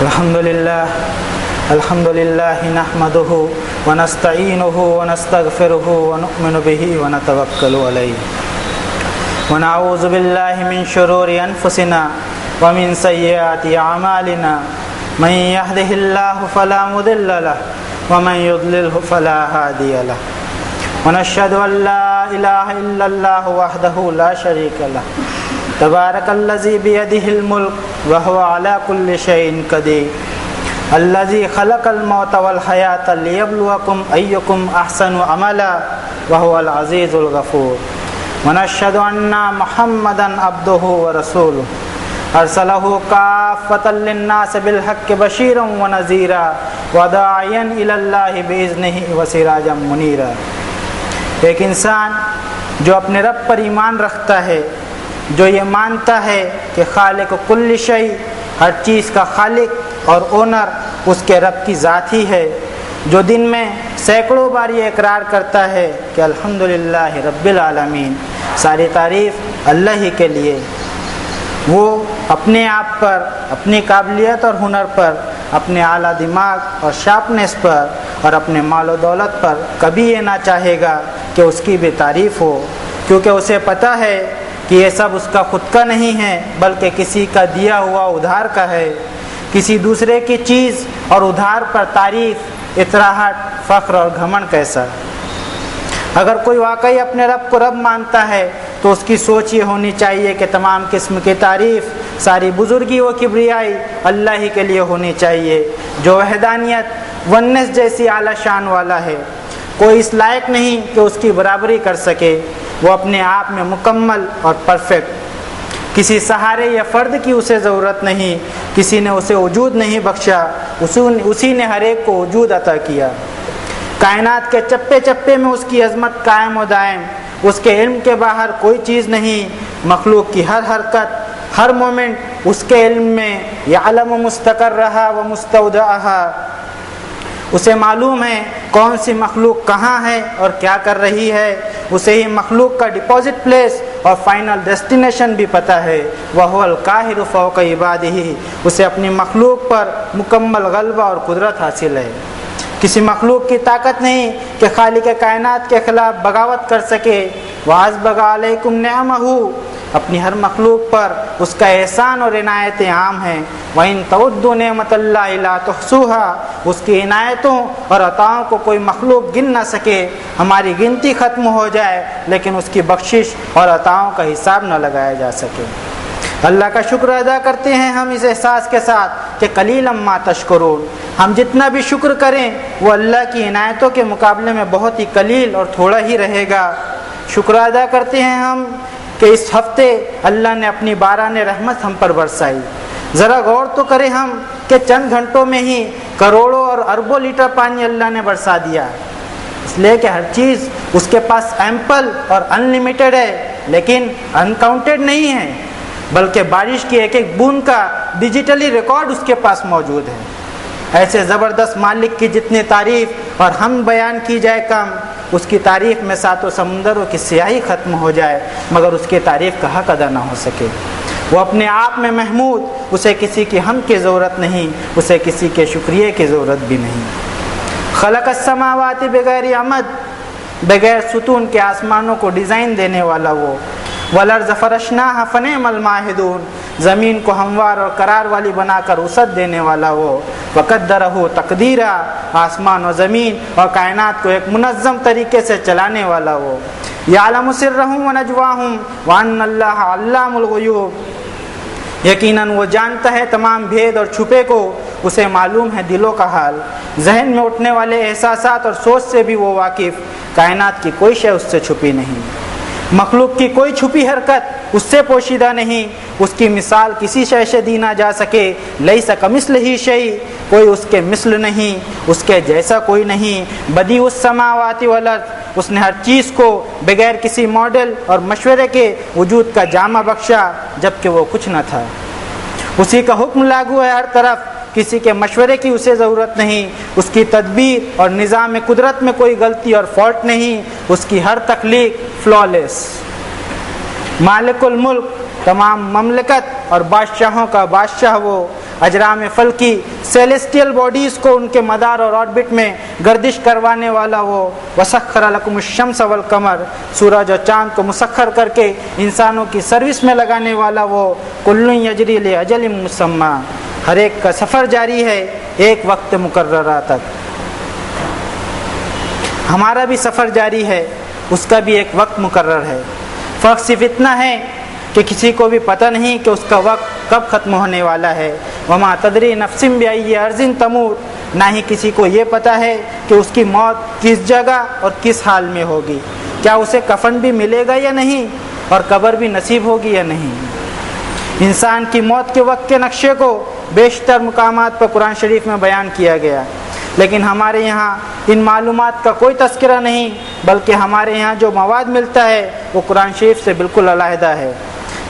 الحمد لله نحمده ونستعينه ونستغفره ونؤمن به ونتوكل عليه ونعوذ بالله من شرور أنفسنا ومن سيئات أعمالنا من يهده الله فلا مضل له ومن يضلله فلا هادي له ونشهد أن لا إله إلا الله وحده لا شريك له تبارك الذي بيده الملك وهو على كل شيء قدير الذي خلق الموت والحياة ليبلوكم أيكم أحسن عملا وهو العزيز الغفور ونشهد أن محمدا عبده ورسوله أرسله كافة للناس بالحق بشيرا ونذيرا وداعيا إلى الله بإذنه وسراجا منيرا۔ ایک انسان جو اپنے رب پر ایمان رکھتا ہے، جو یہ مانتا ہے کہ خالق کل شیء، ہر چیز کا خالق اور اونر اس کے رب کی ذات ہی ہے، جو دن میں سینکڑوں بار یہ اقرار کرتا ہے کہ الحمدللہ رب العالمین، ساری تعریف اللہ ہی کے لیے، وہ اپنے آپ پر، اپنی قابلیت اور ہنر پر، اپنے اعلیٰ دماغ اور شارپنیس پر اور اپنے مال و دولت پر کبھی یہ نہ چاہے گا کہ اس کی بھی تعریف ہو، کیونکہ اسے پتہ ہے کہ یہ سب اس کا خود کا نہیں ہے بلکہ کسی کا دیا ہوا ادھار کا ہے۔ کسی دوسرے کی چیز اور ادھار پر تعریف، اطراحت، فخر اور گھمنڈ کیسا؟ اگر کوئی واقعی اپنے رب کو رب مانتا ہے تو اس کی سوچ یہ ہونی چاہیے کہ تمام قسم کی تعریف، ساری بزرگی و کبریائی اللہ ہی کے لیے ہونی چاہیے، جو وحدانیت، ونس جیسی اعلیٰ شان والا ہے۔ کوئی اس لائق نہیں کہ اس کی برابری کر سکے، وہ اپنے آپ میں مکمل اور پرفیکٹ، کسی سہارے یا فرد کی اسے ضرورت نہیں، کسی نے اسے وجود نہیں بخشا، اسی نے ہر ایک کو وجود عطا کیا۔ کائنات کے چپے چپے میں اس کی عظمت قائم و دائم، اس کے علم کے باہر کوئی چیز نہیں، مخلوق کی ہر حرکت، ہر مومنٹ اس کے علم میں، یعلم مستقرہا و مستودعہا، اسے معلوم ہے کون سی مخلوق کہاں ہے اور کیا کر رہی ہے، اسے ہی مخلوق کا ڈپازٹ پلیس اور فائنل ڈیسٹینیشن بھی پتہ ہے۔ وَهُوَ الْقَاهِرُ فَوْقَ عِبَادِهِ، اسے اپنی مخلوق پر مکمل غلبہ اور قدرت حاصل ہے۔ کسی مخلوق کی طاقت نہیں کہ خالق کائنات کے خلاف بغاوت کر سکے۔ وَأَسْبَغَ عَلَيْكُمْ نِعَمَهُ، اپنی ہر مخلوق پر اس کا احسان اور عنایتیں عام ہیں۔ وَإِن تَعُدُّوا نِعْمَةَ اللَّهِ لَا تُحْصُوهَا، اس کی عنایتوں اور عطاؤں کو کوئی مخلوق گن نہ سکے، ہماری گنتی ختم ہو جائے لیکن اس کی بخشش اور عطاؤں کا حساب نہ لگایا جا سکے۔ اللہ کا شکر ادا کرتے ہیں ہم اس احساس کے ساتھ کہ قلیلا ما تشکرون، ہم جتنا بھی شکر کریں وہ اللہ کی عنایتوں کے مقابلے میں بہت ہی قلیل اور تھوڑا ہی رہے گا۔ شکر ادا کرتے ہیں ہم کہ اس ہفتے اللہ نے اپنی باران رحمت ہم پر برسائی۔ ذرا غور تو کریں ہم کہ چند گھنٹوں میں ہی کروڑوں اور اربوں لیٹر پانی اللہ نے برسا دیا، اس لیے کہ ہر چیز اس کے پاس ایمپل اور ان لمیٹڈ ہے، لیکن انکاؤنٹڈ نہیں ہے، بلکہ بارش کی ایک ایک بوند کا ڈیجیٹلی ریکارڈ اس کے پاس موجود ہے۔ ایسے زبردست مالک کی جتنی تعریف اور ہم بیان کی جائے کم، اس کی تعریف میں ساتوں سمندروں کی سیاہی ختم ہو جائے مگر اس کی تعریف کا حق ادا نہ ہو سکے۔ وہ اپنے آپ میں محمود، اسے کسی کی حمد کی ضرورت نہیں، اسے کسی کے شکریہ کی ضرورت بھی نہیں۔ خلق السماوات بغیر عمد، بغیر ستون کے آسمانوں کو ڈیزائن دینے والا وہ۔ والارض فرشناها فنعم الماہدون، زمین کو ہموار اور قرار والی بنا کر وسعت دینے والا وہ۔ وقدرہ تقدیرا، آسمان و زمین اور کائنات کو ایک منظم طریقے سے چلانے والا وہ۔ یعلم سرہم ونجواہم وان اللہ علام الغیوب، یقیناً وہ جانتا ہے تمام بھید اور چھپے کو، اسے معلوم ہے دلوں کا حال، ذہن میں اٹھنے والے احساسات اور سوچ سے بھی وہ واقف۔ کائنات کی کوئی شے اس سے چھپی نہیں، مخلوق کی کوئی چھپی حرکت اس سے پوشیدہ نہیں، اس کی مثال کسی شے سے دی نہ جا سکے۔ لیس کمثلہ شیء، کوئی اس کے مثل نہیں، اس کے جیسا کوئی نہیں۔ بدیع السماوات والارض، اس نے ہر چیز کو بغیر کسی ماڈل اور مشورے کے وجود کا جامہ بخشا جبکہ وہ کچھ نہ تھا۔ اسی کا حکم لاگو ہے ہر طرف، کسی کے مشورے کی اسے ضرورت نہیں، اس کی تدبیر اور نظام قدرت میں کوئی غلطی اور فالٹ نہیں، اس کی ہر تخلیق فلالیس۔ مالک الملک، تمام مملکت اور بادشاہوں کا بادشاہ وہ، اجرام فلکی سیلیسٹیل باڈیز کو ان کے مدار اور آربٹ میں گردش کروانے والا وہ، وسخر لکم الشمس والقمر سورج اور چاند کو مسخر کر کے انسانوں کی سروس میں لگانے والا وہ، کل یجری لاجل مسمى ہر ایک کا سفر جاری ہے ایک وقت مقررہ تک۔ ہمارا بھی سفر جاری ہے، اس کا بھی ایک وقت مقرر ہے۔ فرق صرف اتنا ہے کہ کسی کو بھی پتہ نہیں کہ اس کا وقت کب ختم ہونے والا ہے۔ وما تدری نفس بأی ارض تموت، نہ ہی کسی کو یہ پتہ ہے کہ اس کی موت کس جگہ اور کس حال میں ہوگی، کیا اسے کفن بھی ملے گا یا نہیں، اور قبر بھی نصیب ہوگی یا نہیں۔ انسان کی موت کے وقت کے نقشے کو بیشتر مقامات پر قرآن شریف میں بیان کیا گیا، لیکن ہمارے یہاں ان معلومات کا کوئی تذکرہ نہیں، بلکہ ہمارے یہاں جو مواد ملتا ہے وہ قرآن شریف سے بالکل علیحدہ ہے۔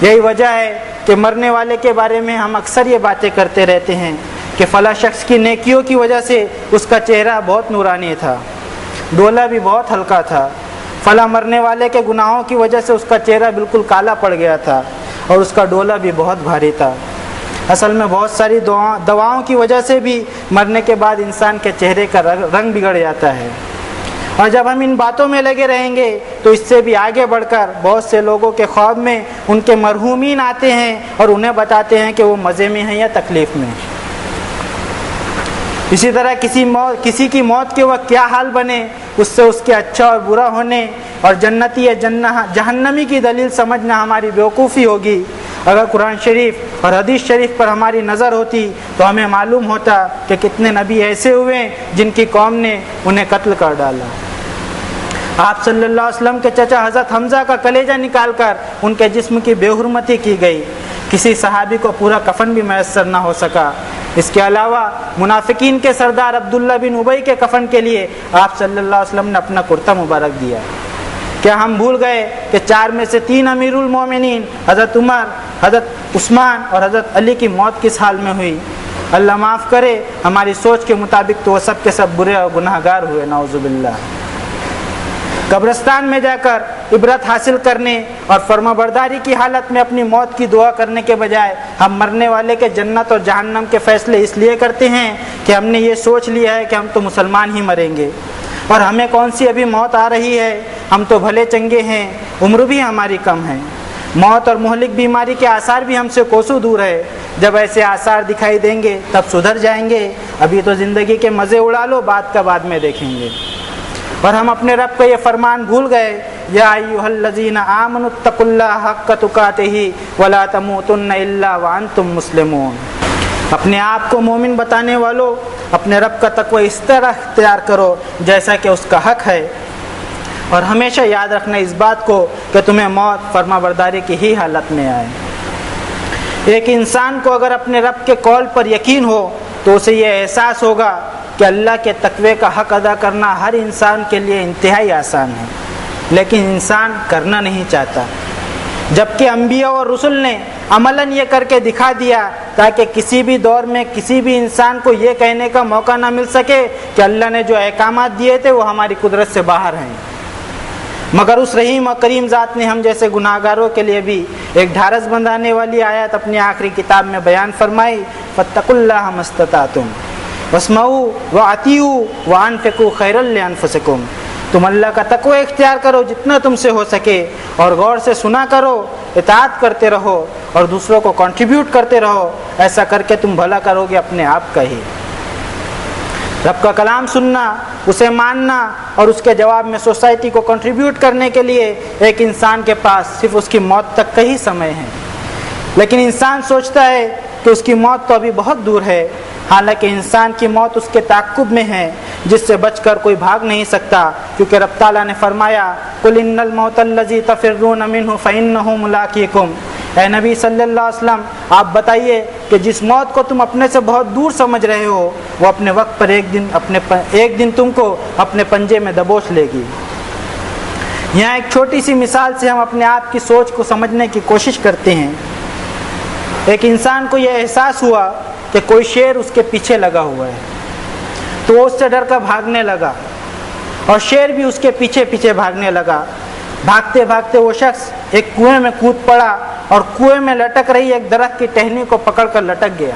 یہی وجہ ہے کہ مرنے والے کے بارے میں ہم اکثر یہ باتیں کرتے رہتے ہیں کہ فلاں شخص کی نیکیوں کی وجہ سے اس کا چہرہ بہت نورانی تھا، ڈولا بھی بہت ہلکا تھا، فلاں مرنے والے کے گناہوں کی وجہ سے اس کا چہرہ بالکل کالا پڑ گیا تھا اور اس کا ڈولا بھی بہت بھاری تھا۔ اصل میں بہت ساری دواؤں کی وجہ سے بھی مرنے کے بعد انسان کے چہرے کا رنگ بگڑ جاتا ہے، اور جب ہم ان باتوں میں لگے رہیں گے تو اس سے بھی آگے بڑھ کر بہت سے لوگوں کے خواب میں ان کے مرحومین آتے ہیں اور انہیں بتاتے ہیں کہ وہ مزے میں ہیں یا تکلیف میں۔ اسی طرح کسی کی موت کے وقت کیا حال بنے، اس سے اس کے اچھا اور برا ہونے اور جنتی یا جہنمی کی دلیل سمجھنا ہماری بیوقوفی ہوگی۔ اگر قرآن شریف اور حدیث شریف پر ہماری نظر ہوتی تو ہمیں معلوم ہوتا کہ کتنے نبی ایسے ہوئے جن کی قوم نے انہیں قتل کر ڈالا۔ آپ صلی اللہ علیہ وسلم کے چچا حضرت حمزہ کا کلیجہ نکال کر ان کے جسم کی بے حرمتی کی گئی، کسی صحابی کو پورا کفن بھی میسر نہ ہو سکا۔ اس کے علاوہ منافقین کے سردار عبداللہ بن ابی کے کفن کے لیے آپ صلی اللہ علیہ وسلم نے اپنا کرتا مبارک دیا۔ کیا ہم بھول گئے کہ 4 میں سے 3 امیر المومنین حضرت عمر، حضرت عثمان اور حضرت علی کی موت کس حال میں ہوئی؟ اللہ معاف کرے، ہماری سوچ کے مطابق تو وہ سب کے سب برے اور گناہ گار ہوئے، نعوذ باللہ۔ قبرستان میں جا کر عبرت حاصل کرنے اور فرما برداری کی حالت میں اپنی موت کی دعا کرنے کے بجائے ہم مرنے والے کے جنت اور جہنم کے فیصلے اس لیے کرتے ہیں کہ ہم نے یہ سوچ لیا ہے کہ ہم تو مسلمان ہی مریں گے، اور ہمیں کون سی ابھی موت آ رہی ہے، ہم تو بھلے چنگے ہیں، عمر بھی ہماری کم ہے، موت اور مہلک بیماری کے آثار بھی ہم سے کوسوں دور ہے۔ جب ایسے آثار دکھائی دیں گے تب سدھر جائیں گے، ابھی تو زندگی کے مزے اڑا لو، بات کا بعد میں دیکھیں گے۔ اور ہم اپنے رب کا یہ فرمان بھول گئے، یا ایھا الذین آمنوا اتقوا اللہ حق تقاتہ ولا تموتن الا وانتم مسلمون۔ اپنے آپ کو مومن بتانے والوں، اپنے رب کا تقوی اس طرح اختیار کرو جیسا کہ اس کا حق ہے، اور ہمیشہ یاد رکھنا اس بات کو کہ تمہیں موت فرما برداری کی ہی حالت میں آئے۔ ایک انسان کو اگر اپنے رب کے قول پر یقین ہو تو اسے یہ احساس ہوگا کہ اللہ کے تقوی کا حق ادا کرنا ہر انسان کے لیے انتہائی آسان ہے، لیکن انسان کرنا نہیں چاہتا، جبکہ انبیاء اور رسل نے عملاً یہ کر کے دکھا دیا تاکہ کسی بھی دور میں کسی بھی انسان کو یہ کہنے کا موقع نہ مل سکے کہ اللہ نے جو احکامات دیے تھے وہ ہماری قدرت سے باہر ہیں۔ مگر اس رحیم اور کریم ذات نے ہم جیسے گناہ گاروں کے لیے بھی ایک ڈھارس بندھانے والی آیت اپنی آخری کتاب میں بیان فرمائی، فاتقوا اللہ ما استطعتم واسمعوا واطیعوا وانفقوا خیرا لانفسکم۔ تم اللہ کا تقوی اختیار کرو جتنا تم سے ہو سکے، اور غور سے سنا کرو، اطاعت کرتے رہو اور دوسروں کو کنٹریبیوٹ کرتے رہو، ایسا کر کے تم بھلا کرو گے اپنے آپ کا ہی۔ رب کا کلام سننا، اسے ماننا اور اس کے جواب میں سوسائٹی کو کنٹریبیوٹ کرنے کے لیے ایک انسان کے پاس صرف اس کی موت تک کا ہی سمے ہے، لیکن انسان سوچتا ہے کہ اس کی موت تو ابھی بہت دور ہے، حالانکہ انسان کی موت اس کے تعاقب میں ہے جس سے بچ کر کوئی بھاگ نہیں سکتا، کیونکہ رب تعالیٰ نے فرمایا قُلْ إِنَّ الْمَوْتَ الَّذِي تَفِرُّونَ مِنْهُ فَإِنَّهُ مُلَاقِيكُمْ۔ اے نبی صلی اللہ علیہ وسلم آپ بتائیے کہ جس موت کو تم اپنے سے بہت دور سمجھ رہے ہو وہ اپنے وقت پر ایک دن تم کو اپنے پنجے میں دبوچ لے گی۔ یہاں ایک چھوٹی سی مثال سے ہم اپنے آپ کی سوچ کو سمجھنے کی کوشش کرتے ہیں۔ ایک انسان کو یہ احساس ہوا کہ کوئی شیر اس کے پیچھے لگا ہوا ہے، تو وہ اس سے ڈر کر بھاگنے لگا، اور شیر بھی اس کے پیچھے پیچھے بھاگنے لگا۔ بھاگتے بھاگتے وہ شخص ایک کنویں میں کود پڑا اور کنویں میں لٹک رہی ایک درخت کی ٹہنی کو پکڑ کر لٹک گیا۔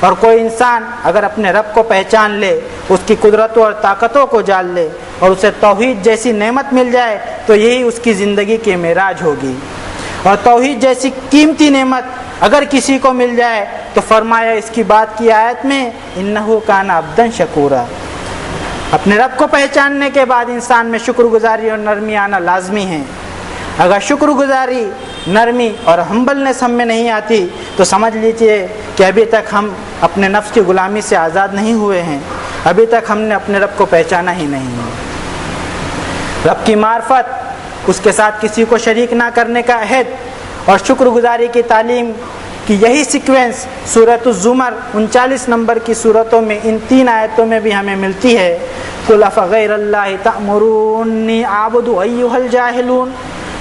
اور کوئی انسان اگر اپنے رب کو پہچان لے، اس کی قدرتوں اور طاقتوں کو جان لے اور اسے توحید جیسی نعمت مل جائے تو یہی اس کی زندگی کی معراج ہوگی۔ اور توحید جیسی قیمتی نعمت اگر کسی کو مل جائے تو فرمایا اس کی بات کی آیت میں انہ کان عبدا شکورا، اپنے رب کو پہچاننے کے بعد انسان میں شکر گزاری اور نرمی آنا لازمی ہے۔ اگر شکر گزاری، نرمی اور ہمبلنس ہم میں نہیں آتی تو سمجھ لیجیے کہ ابھی تک ہم اپنے نفس کی غلامی سے آزاد نہیں ہوئے ہیں، ابھی تک ہم نے اپنے رب کو پہچانا ہی نہیں ہے۔ رب کی معرفت، اس کے ساتھ کسی کو شریک نہ کرنے کا عہد اور شکر گزاری کی تعلیم کی یہی سیکوینس سورۃ الزمر 39 نمبر کی سورتوں میں ان 3 آیتوں میں بھی ہمیں ملتی ہے۔ قُلْ أَفَغَيْرَ اللَّهِ تَأْمُرُونِّي أَعْبُدُ أَيُّهَا الْجَاهِلُونَ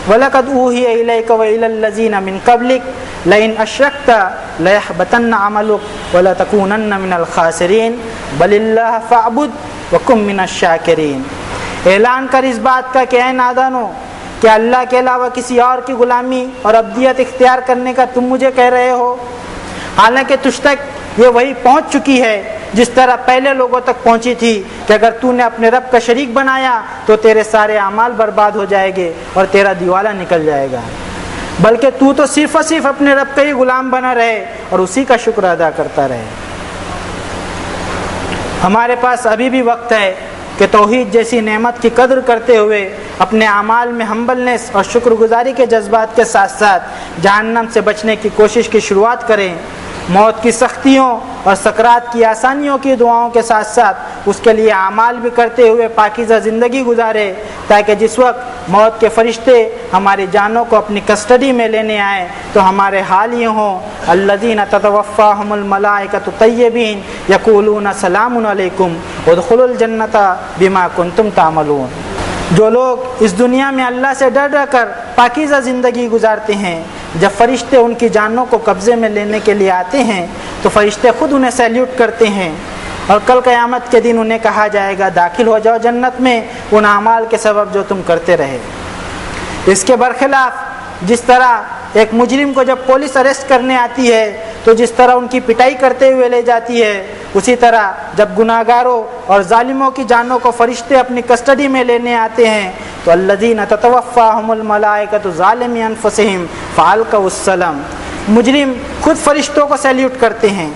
وَلَقَدْ أُوحِيَ إِلَيْكَ وَإِلَى الَّذِينَ مِنْ قَبْلِكَ لَئِنْ أَشْرَكْتَ لَيَحْبَطَنَّ عَمَلُكَ وَلَتَكُونَنَّ مِنَ الْخَاسِرِينَ بَلِ اللَّهَ فَاعْبُدْ وَكُن مِنَ الشَّاكِرِينَ۔ اعلان کر اس بات کا کہ اے نادانو، کیا اللہ کے علاوہ کسی اور کی غلامی اور عبدیت اختیار کرنے کا تم مجھے کہہ رہے ہو؟ حالانکہ تجھ تک یہ وہی پہنچ چکی ہے جس طرح پہلے لوگوں تک پہنچی تھی کہ اگر تو نے اپنے رب کا شریک بنایا تو تیرے سارے اعمال برباد ہو جائیں گے اور تیرا دیوالا نکل جائے گا، بلکہ تو صرف اور صرف اپنے رب کا ہی غلام بنا رہے اور اسی کا شکر ادا کرتا رہے۔ ہمارے پاس ابھی بھی وقت ہے کہ توحید جیسی نعمت کی قدر کرتے ہوئے اپنے اعمال میں ہمبلنس اور شکر گزاری کے جذبات کے ساتھ ساتھ جہنم سے بچنے کی کوشش کی شروعات کریں۔ موت کی سختیوں اور سکرات کی آسانیوں کی دعاؤں کے ساتھ ساتھ اس کے لیے اعمال بھی کرتے ہوئے پاکیزہ زندگی گزارے، تاکہ جس وقت موت کے فرشتے ہماری جانوں کو اپنی کسٹڈی میں لینے آئیں تو ہمارے حال یہ ہوں الذین تتوفاہم الملائکۃ طیبین یقولون سلام علیکم ادخلوا الجنۃ بما کنتم تعملون۔ جو لوگ اس دنیا میں اللہ سے ڈر کر پاکیزہ زندگی گزارتے ہیں، جب فرشتے ان کی جانوں کو قبضے میں لینے کے لیے آتے ہیں تو فرشتے خود انہیں سیلیوٹ کرتے ہیں، اور کل قیامت کے دن انہیں کہا جائے گا داخل ہو جاؤ جنت میں ان اعمال کے سبب جو تم کرتے رہے۔ اس کے برخلاف جس طرح ایک مجرم کو جب پولیس اریسٹ کرنے آتی ہے تو جس طرح ان کی پٹائی کرتے ہوئے لے جاتی ہے، اسی طرح جب گناہگاروں اور ظالموں کی جانوں کو فرشتے اپنی کسٹڈی میں لینے آتے ہیں تو الذین تتوفاہم الملائکۃ ظالمی انفسہم فالقوا السلام، مجرم خود فرشتوں کو سیلیوٹ کرتے ہیں،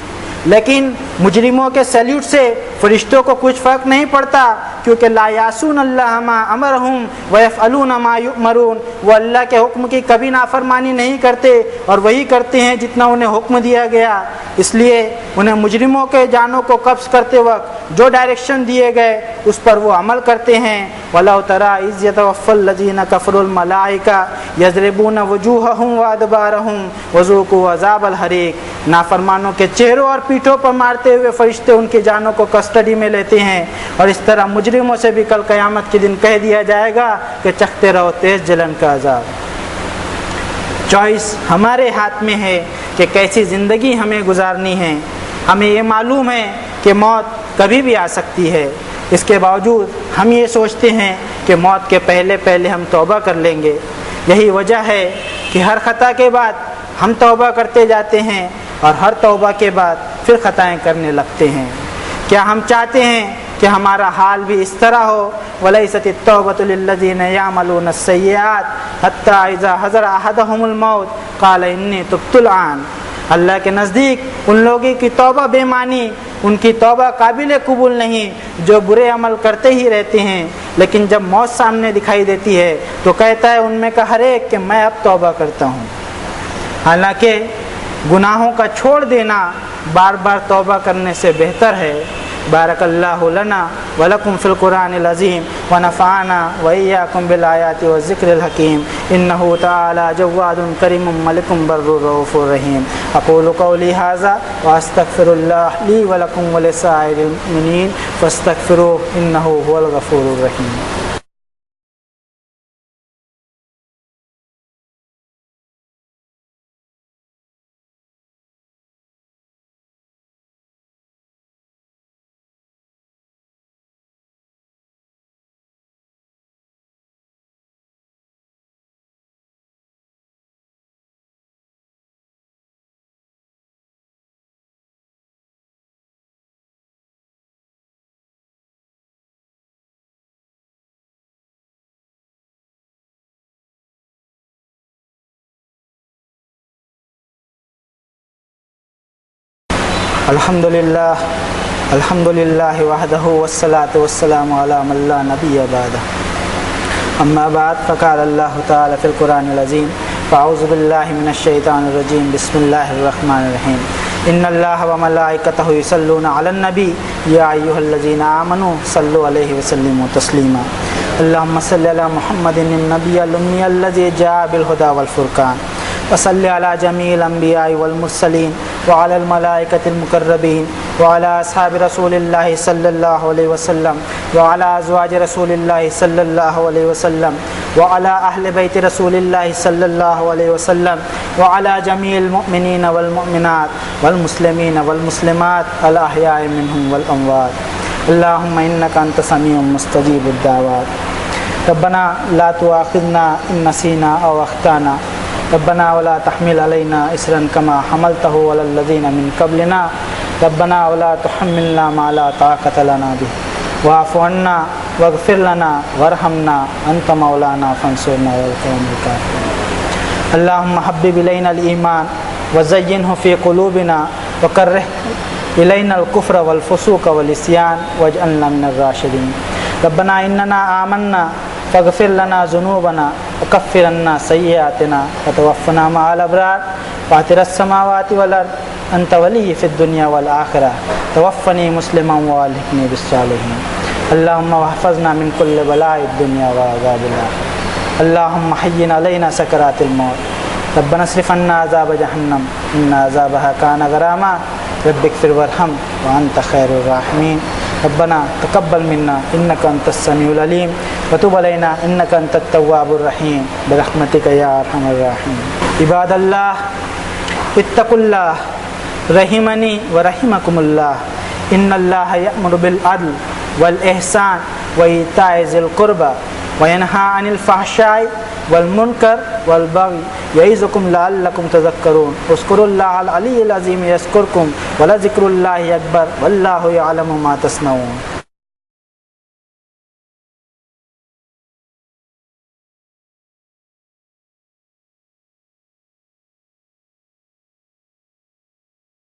لیکن مجرموں کے سیلیوٹ سے فرشتوں کو کچھ فرق نہیں پڑتا، کیونکہ لا یعصون اللہ ما امرہم ویفعلون ما یؤمرون، وہ اللہ کے حکم کی کبھی نافرمانی نہیں کرتے اور وہی کرتے ہیں جتنا انہیں حکم دیا گیا، اس لیے انہیں مجرموں کے جانوں کو قبض کرتے وقت جو ڈائریکشن دیے گئے اس پر وہ عمل کرتے ہیں۔ وَلَوْ تَرَىٰ إِذْ يَتَوَفَّى الَّذِينَ كَفَرُوا الْمَلَائِكَةَ يَضْرِبُونَ وُجُوهَهُمْ وَأَدْبَارَهُمْ وَذُوقُوا عَذَابَ الْحَرِيقِ، نافرمانوں کے چہروں اور پیٹھوں پر مارتے ہوئے فرشتے ان کی جانوں کو کسٹڈی میں لیتے ہیں، اور اس طرح مجرموں سے بھی کل قیامت کے دن کہہ دیا جائے گا کہ چکھتے رہو تیز جلن کا عذاب۔ چوائس ہمارے ہاتھ میں ہے کہ کیسی زندگی ہمیں گزارنی ہے۔ ہمیں یہ معلوم ہے کہ موت کبھی بھی آ سکتی ہے، اس کے باوجود ہم یہ سوچتے ہیں کہ موت کے پہلے پہلے ہم توبہ کر لیں گے۔ یہی وجہ ہے کہ ہر خطا کے بعد ہم توبہ کرتے جاتے ہیں اور ہر توبہ کے بعد پھر خطائیں کرنے لگتے ہیں۔ کیا ہم چاہتے ہیں کہ ہمارا حال بھی اس طرح ہو؟ وَلَيْسَتِ التَّوْبَةُ لِلَّذِينَ يَعْمَلُونَ السَّيِّئَاتِ حَتَّى إِذَا حَضَرَ أَحَدَهُمُ الْمَوْتُ قَالَ إِنِّي تُبْتُ الْآنَ۔ اللہ کے نزدیک ان لوگوں کی توبہ بے معنی، ان کی توبہ قابل قبول نہیں جو برے عمل کرتے ہی رہتے ہیں، لیکن جب موت سامنے دکھائی دیتی ہے تو کہتا ہے ان میں کا ہر ایک کہ میں اب توبہ کرتا ہوں۔ حالانکہ گناہوں کا چھوڑ دینا بار بار توبہ کرنے سے بہتر ہے۔ بارک اللہ لنا ولکم فی القرآن العظیم ونفعنا وإیاکم بالآیات والذکر الحکیم انہ تعالی جواد کریم ملک بر رؤوف رحیم۔ اقول قولی ھذا واستغفر اللہ لی ولکم ولسائر المؤمنین فاستغفروہ انہ هو الغفور الرحیم۔ الحمد للہ وحدہ والصلاة والسلام علی من لا نبی بعدہ اما بعد فقال اللہ تعالی فی القرآن العظیم فاعوذ باللہ من الشیطان الرجیم بسم اللہ الرحمن الرحیم ان اللہ وملائکتہ یصلون علی النبی یا ایھا الذین آمنوا صلوا علیہ وسلموا تسلیما اللہم صل علی محمد النبی الامی الذی جاء بالہدی والفرقان وصل علی جمیع الانبیاء والمرسلین وعلى الملائکة المقربین وعلى اصحاب رسول اللہ صلی اللہ علیہ وسلم وعلى ازواج رسول اللہ صلی اللہ علیہ وسلم وعلى اہل بیت رسول اللہ صلی اللہ علیہ وسلم وعلى جمیع المؤمنین والمؤمنات والمسلمین والمسلمات الاحیاء منهم والاموات اللہم انک انت سمیع مستجیب الدعوات ربنا لا تؤاخذنا ان نسینا او اخطانا ربنا ولا تحمل علينا إصرا كما حملته على الذين من قبلنا ربنا ولا تحملنا ما لا طاقة لنا به واعف عنا واغفر لنا وارحمنا أنت مولانا فانصرنا على القوم الكافرين اللهم حبب إلينا الإيمان وزينه في قلوبنا وكره إلينا الكفر والفسوق والعصيان واجعلنا من الراشدين ربنا إننا آمنا فاغفر لنا ذنوبنا وكفر عنا سيئاتنا وتوفنا مع الأبرار فاطر السماوات والأرض أنت ولي في الدنيا والآخرة توفني مسلما والحقني بالصالحين اللهم واحفظنا من كل بلاء الدنيا وعذاب الآخرة اللهم حين علينا سكرات الموت ربنا اصرف عنا عذاب جهنم إن عذابها كان غراما رب اغفر وارحم وأنت خير الراحمين ربنا تقبل منا انك انت السميع العليم وتب علينا انك انت التواب الرحيم برحمتك يا ارحم الراحمين عباد الله اتقوا الله رحمني ورحمكم الله ان الله يأمر بالعدل والإحسان وإيتاء ذي القربى وينهى عن الفحشاء والمنكر والبغي يعظكم لعلكم تذكرون اذكروا الله العلي العظيم يذكركم ولذكر الله أكبر والله يعلم ما تصنعون